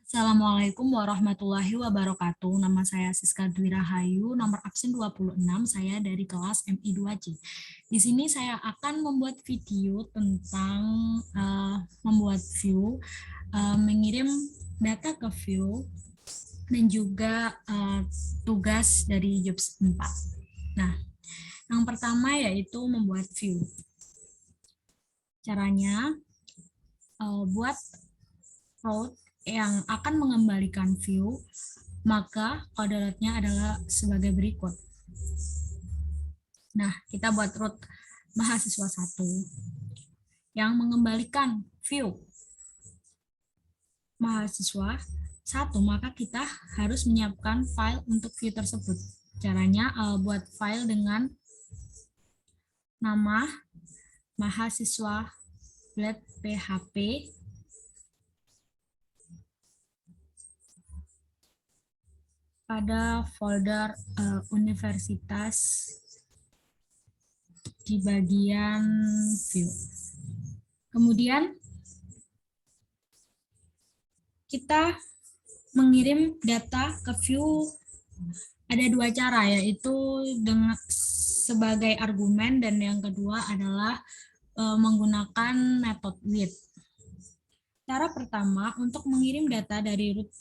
Assalamualaikum warahmatullahi wabarakatuh. Nama saya Siska Dwi Rahayu, nomor absen 26, saya dari kelas MI 2C. Di sini saya akan membuat video tentang membuat view, mengirim data ke view, dan juga tugas dari Jobs 4. Nah, yang pertama yaitu membuat view. Caranya, buat route yang akan mengembalikan view, maka koordinatnya adalah sebagai berikut. Nah, kita buat root mahasiswa 1 yang mengembalikan view mahasiswa 1, maka kita harus menyiapkan file untuk view tersebut. Caranya buat file dengan nama mahasiswa .php pada folder universitas di bagian view. Kemudian kita mengirim data ke view ada dua cara, yaitu dengan sebagai argumen, dan yang kedua adalah menggunakan metode with. Cara pertama untuk mengirim data dari root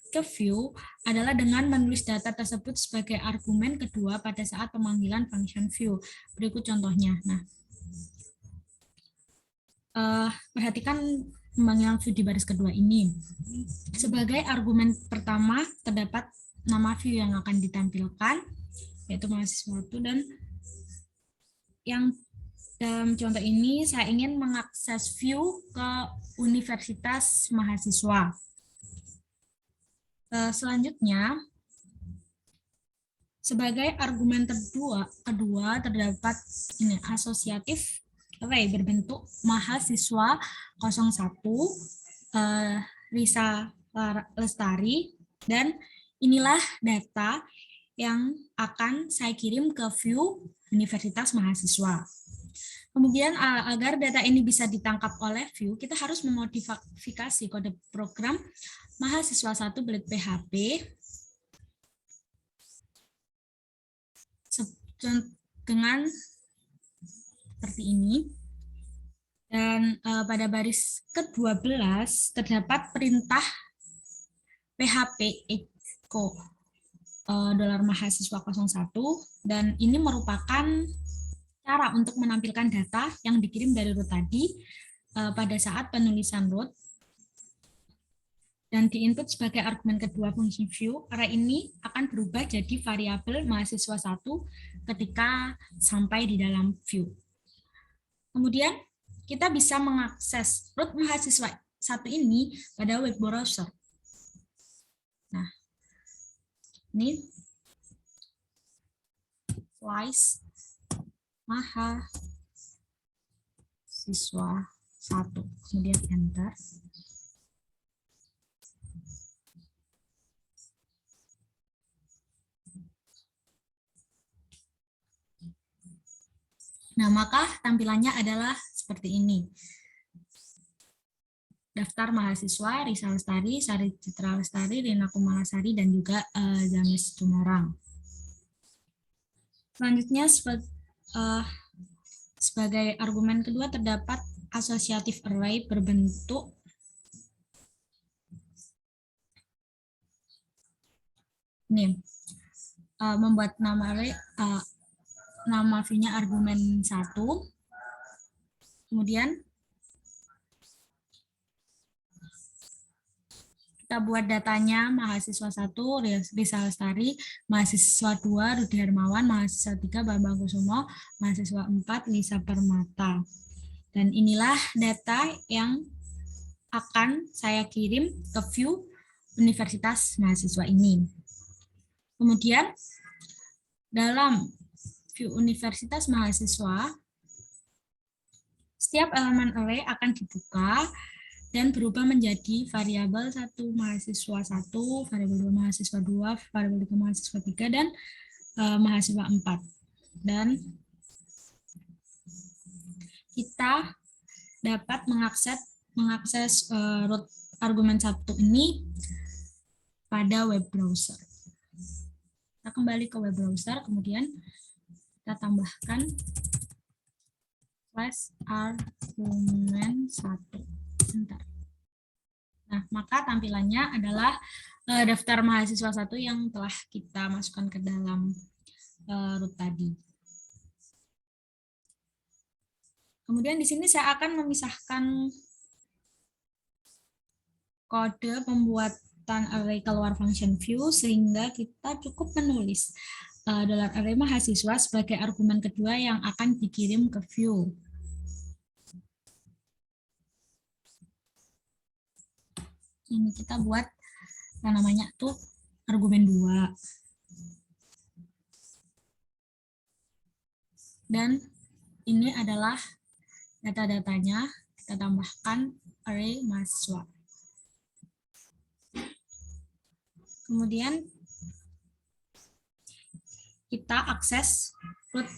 ke view adalah dengan menulis data tersebut sebagai argumen kedua pada saat pemanggilan function view. Berikut contohnya. Nah, perhatikan pemanggilan view di baris kedua ini. Sebagai argumen pertama terdapat nama view yang akan ditampilkan, yaitu mahasiswa 1, dan yang dalam contoh ini saya ingin mengakses view ke universitas mahasiswa. Selanjutnya, sebagai argumen kedua terdapat ini asosiatif array berbentuk mahasiswa 01 Risa Lestari, dan inilah data yang akan saya kirim ke view universitas mahasiswa. Kemudian agar data ini bisa ditangkap oleh view, kita harus memodifikasi kode program mahasiswa 1 .php dengan seperti ini. Dan pada baris ke-12 terdapat perintah php echo $mahasiswa 01, dan ini merupakan cara untuk menampilkan data yang dikirim dari root tadi pada saat penulisan root, dan diinput sebagai argumen kedua fungsi view. Array ini akan berubah jadi variabel mahasiswa 1 ketika sampai di dalam view. Kemudian kita bisa mengakses root mahasiswa 1 ini pada web browser. Nah, ini slice mahasiswa 1, kemudian enter. Nah, maka tampilannya adalah seperti ini. Daftar mahasiswa, Risa Lestari, Sari Citra Lestari, Rina Kumalasari, dan juga Zamis Tumorang. Selanjutnya, sebagai argumen kedua terdapat asosiatif array berbentuk ini. Membuat nama array, nama view-nya argumen 1, kemudian kita buat datanya mahasiswa 1 Risa Lestari, mahasiswa 2 Rudi Hermawan, mahasiswa 3 Bambang Kusumo, mahasiswa 4 Lisa Permata. Dan inilah data yang akan saya kirim ke view universitas mahasiswa ini. Kemudian dalam view universitas mahasiswa, setiap elemen array akan dibuka dan berubah menjadi variabel 1 mahasiswa 1, variabel 2 mahasiswa 2, variabel 3 mahasiswa 3, dan mahasiswa 4. Dan kita dapat mengakses root argumen 1 ini pada web browser. Kita kembali ke web browser, kemudian kita tambahkan /argumen 1. Bentar. Nah, maka tampilannya adalah daftar mahasiswa 1 yang telah kita masukkan ke dalam root tadi. Kemudian di sini saya akan memisahkan kode pembuatan array keluar function view sehingga kita cukup menulis $array mahasiswa sebagai argumen kedua yang akan dikirim ke view. Ini kita buat yang namanya tuh argumen 2. Dan ini adalah data-datanya, kita tambahkan array mahasiswa. Kemudian kita akses root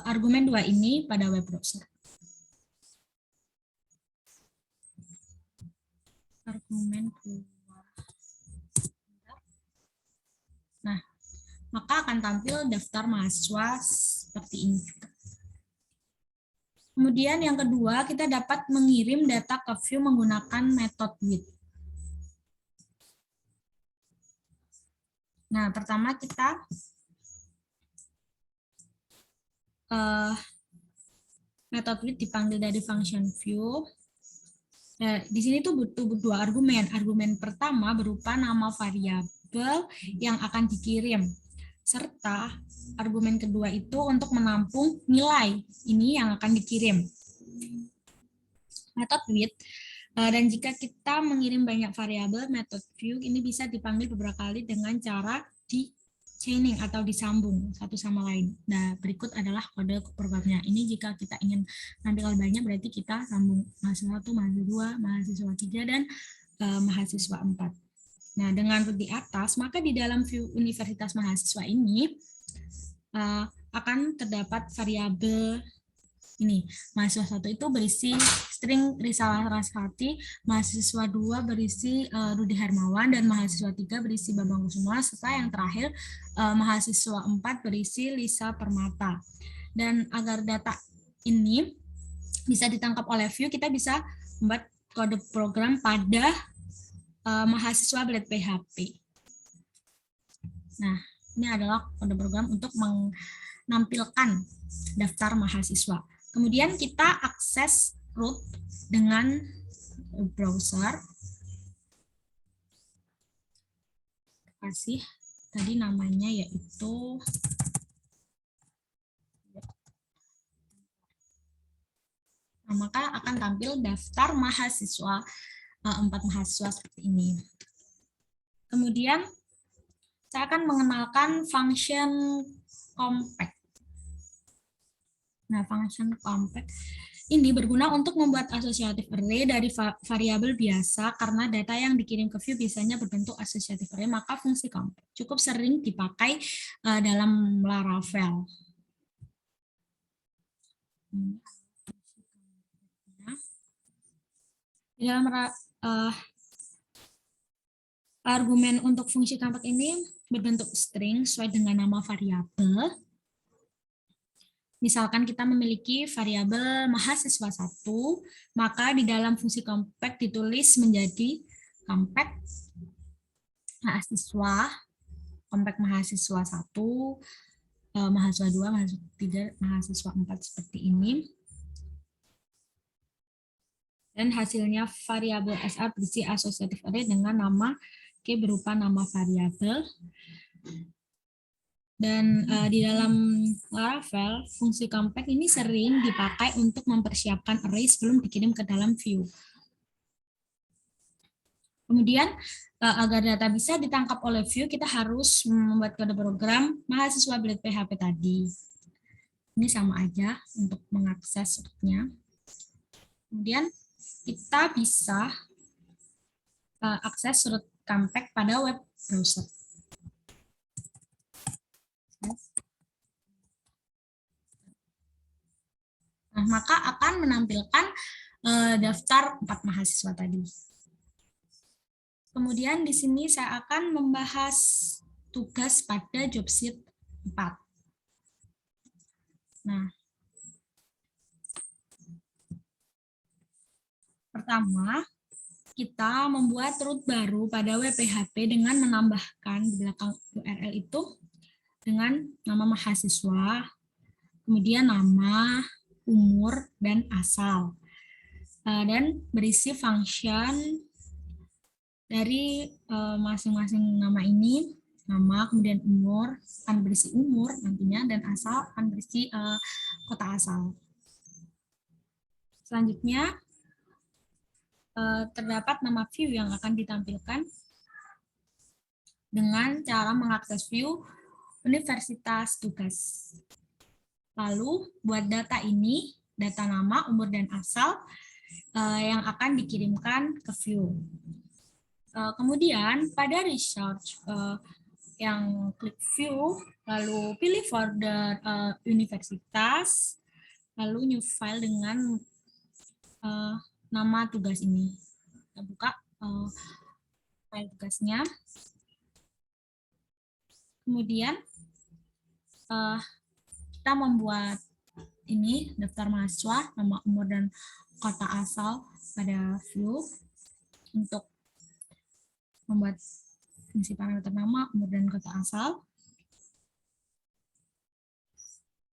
argumen 2 ini pada web browser. Argumen 2. Nah, maka akan tampil daftar mahasiswa seperti ini juga. Kemudian yang kedua, kita dapat mengirim data ke view menggunakan metode with. Nah, pertama kita metode with dipanggil dari function view. Di sini tuh butuh dua argumen. Argumen pertama berupa nama variabel yang akan dikirim, serta argumen kedua itu untuk menampung nilai ini yang akan dikirim. Metode with, dan jika kita mengirim banyak variabel, metode view ini bisa dipanggil beberapa kali dengan cara di chaining atau disambung satu sama lain. Nah, berikut adalah kode programnya. Ini jika kita ingin nampilkan banyak, berarti kita sambung mahasiswa 1, mahasiswa 2, mahasiswa 3, dan mahasiswa 4. Nah, dengan di atas, maka di dalam view universitas mahasiswa ini akan terdapat variabel ini. Mahasiswa 1 itu berisi string Risalah Rasvati, mahasiswa 2 berisi Rudi Hermawan, dan mahasiswa 3 berisi Bambang Kusuma, serta yang terakhir mahasiswa 4 berisi Lisa Permata. Dan agar data ini bisa ditangkap oleh view, kita bisa membuat kode program pada mahasiswa Blade PHP. Nah, ini adalah kode program untuk menampilkan daftar mahasiswa. Kemudian kita akses root dengan browser. Kasih tadi namanya yaitu maka akan tampil daftar mahasiswa 4 mahasiswa seperti ini. Kemudian saya akan mengenalkan function compact. Nah, function compact ini berguna untuk membuat asosiatif array dari variabel biasa karena data yang dikirim ke view biasanya berbentuk asosiatif array, maka fungsi compact cukup sering dipakai dalam Laravel. Dalam argumen untuk fungsi compact ini berbentuk string sesuai dengan nama variabel. Misalkan kita memiliki variabel mahasiswa 1, maka di dalam fungsi compact ditulis menjadi compact mahasiswa, compact mahasiswa 1, mahasiswa 2, mahasiswa 3, mahasiswa 4 seperti ini. Dan hasilnya variabel SR berisi asosiatif array dengan nama K berupa nama variabel. Dan di dalam Laravel, fungsi compact ini sering dipakai untuk mempersiapkan array sebelum dikirim ke dalam view. Kemudian, agar data bisa ditangkap oleh view, kita harus membuat kode program mahasiswa Blade PHP tadi. Ini sama aja untuk mengakses rootnya. Kemudian, kita bisa akses root compact pada web browser. Nah, maka akan menampilkan daftar 4 mahasiswa tadi. Kemudian di sini saya akan membahas tugas pada job sheet 4. Nah, pertama, kita membuat root baru pada WPHP dengan menambahkan di belakang URL itu dengan nama mahasiswa, kemudian nama, umur, dan asal. Dan berisi function dari masing-masing nama ini, nama, kemudian umur, akan berisi umur nantinya, dan asal akan berisi kota asal. Selanjutnya, terdapat nama view yang akan ditampilkan dengan cara mengakses view universitas tugas. Lalu, buat data ini, data nama, umur, dan asal yang akan dikirimkan ke view. Kemudian, pada research, yang klik view, lalu pilih folder universitas, lalu new file dengan nama tugas ini. Kita buka file tugasnya. Kemudian kita membuat ini daftar mahasiswa, nama, umur, dan kota asal pada view untuk membuat fungsi parameter nama, umur, dan kota asal.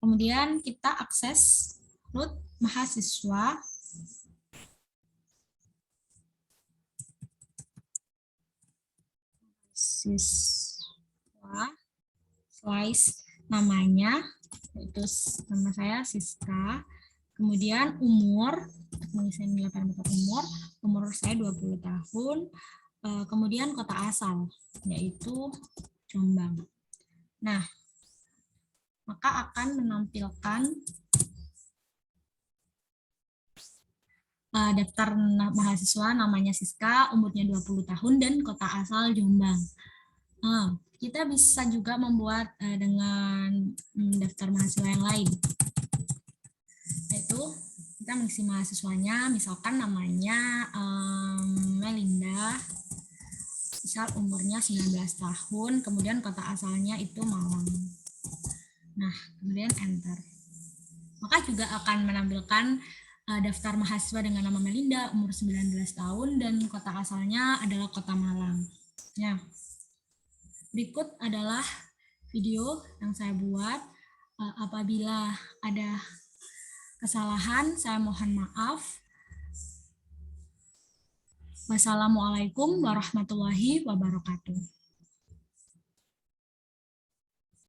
Kemudian kita akses root mahasiswa. Slice namanya, yaitu nama saya Siska. Kemudian umur, mengisi nilai parameter umur saya 20 tahun. Kemudian kota asal, yaitu Jombang. Nah, maka akan menampilkan daftar mahasiswa namanya Siska, umurnya 20 tahun, dan kota asal Jombang. Kita bisa juga membuat dengan daftar mahasiswa yang lain. Yaitu kita mengisi mahasiswanya, misalkan namanya Melinda, misal umurnya 19 tahun, kemudian kota asalnya itu Malang. Nah, kemudian enter. Maka juga akan menampilkan daftar mahasiswa dengan nama Melinda, umur 19 tahun, dan kota asalnya adalah kota Malang. Ya. Berikut adalah video yang saya buat. Apabila ada kesalahan, saya mohon maaf. Wassalamualaikum warahmatullahi wabarakatuh.